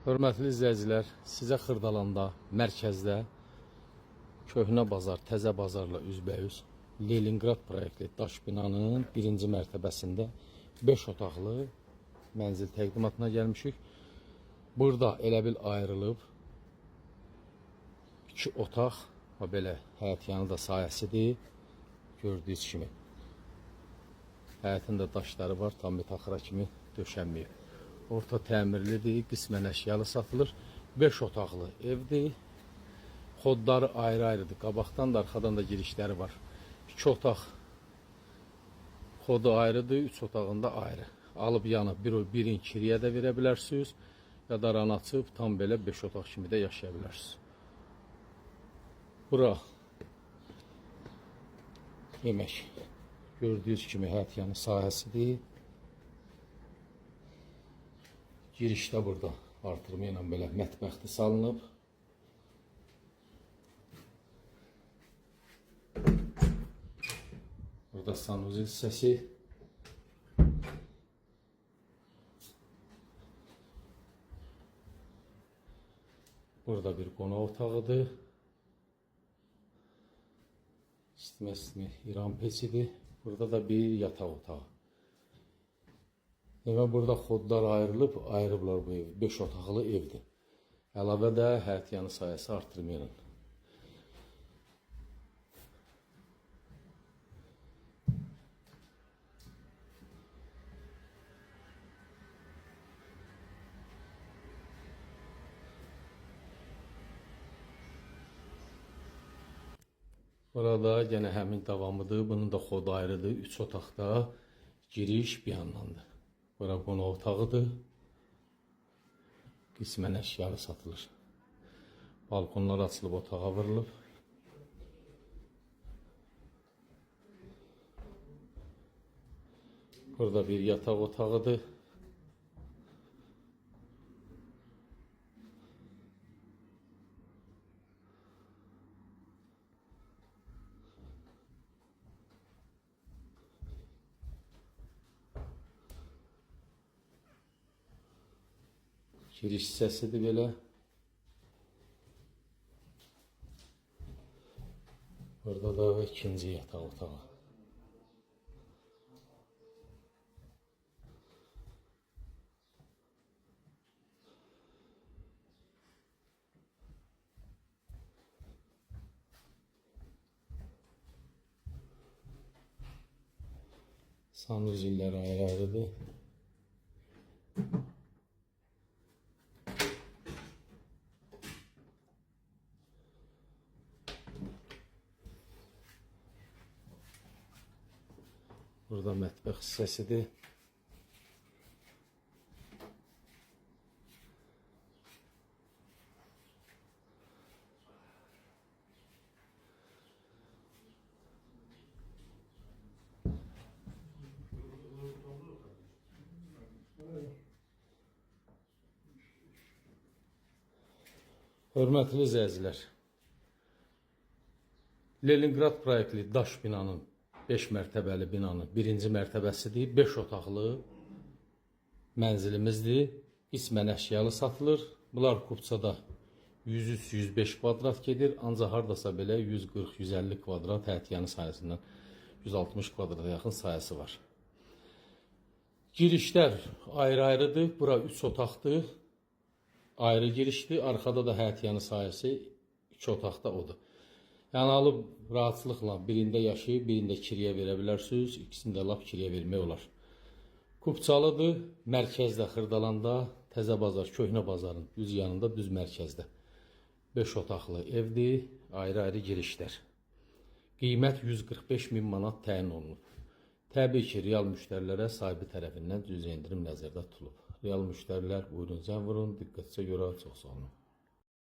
Hörmətli izləyicilər, sizə Xırdalanda, mərkəzdə köhnə bazar, təzə bazarla üzbəüz Leningrad proyektli daş binanın birinci mərtəbəsində 5 otaqlı mənzil təqdimatına gəlmişik. Burada elə bil ayrılıb 2 otaq və belə həyət yanı da sayəsidir. Gördüyünüz kimi həyətində daşları var, tam metaxra kimi döşənməyib. Orta təmirlidir, qismən əşyalı satılır. 5 otaqlı evdir. Xodları ayrı-ayrıdır. Qabaqdan da, arxadan da girişləri var. 2 otaq xodu ayrıdır, 3 otağında ayrı. Alıb yanıb birin kiriyə də verə bilərsiniz. Ya da ran açıb tam belə 5 otaq kimi də yaşaya bilərsiniz. Bura yemək. Gördüyünüz kimi həyət yanı sahəsidir. Girişdə burada artırma ilə belə mətbəxti salınıb. Burada sanuzil hissəsi. Burada bir qonaq otağıdır. İstimə İran peçidir. Burada da bir yataq otağı. Demək, burada xodlar ayrılıblar bu ev. 5 otaqlı evdir. Əlavə də həyət yanı sayəsi artırmayın. Burada yenə həmin davamıdır. Bunun da xodu ayrıdır. 3 otaqda giriş bir yandandır. Bura qonaq otağıdır. Qismən əşyalı satılır. Balkonlar açılıb, otağa vurulub. Burada bir yataq otağıdır. Giriş hissəsidir belə. Burada da ikinci yataq otağı. Sanuzillər ayrı-ayrıdır. Burada mətbəx hissəsidir. Hörmətli izləyicilər, Leningrad proyektli daş binanın 5 mərtəbəli binanın birinci mərtəbəsidir. 5 otaqlı mənzilimizdir. Qismən əşyalı satılır. Bunlar Kupçada 103-105 kvadrat gedir. Ancaq hardasa belə 140-150 kvadrat həyət yanı sayəsindən 160 kvadrata yaxın sayəsi var. Girişlər ayrı-ayrıdır. Bura 3 otaqdır. Ayrı girişdir. Arxada da həyət yanı sayəsi 2 otaqda odur. Yəni alıb rahatçılıqla birində yaşayıb, birində kiriyə verə bilərsiniz. İkisində lap kiriyə vermək olar. Kupçalıdır. Mərkəzdə, Xırdalanda, təzə bazar, köhnə bazarın düz yanında, düz mərkəzdə. 5 otaqlı evdir. Ayrı-ayrı girişlər. Qiymət 145.000 manat təyin olunub. Təbii ki, real müştərilərə sahibi tərəfindən cüzi endirim nəzərdə tutulub. Real müştərilər buyurun zəng vurun. Diqqətcə görə çox sağ olun.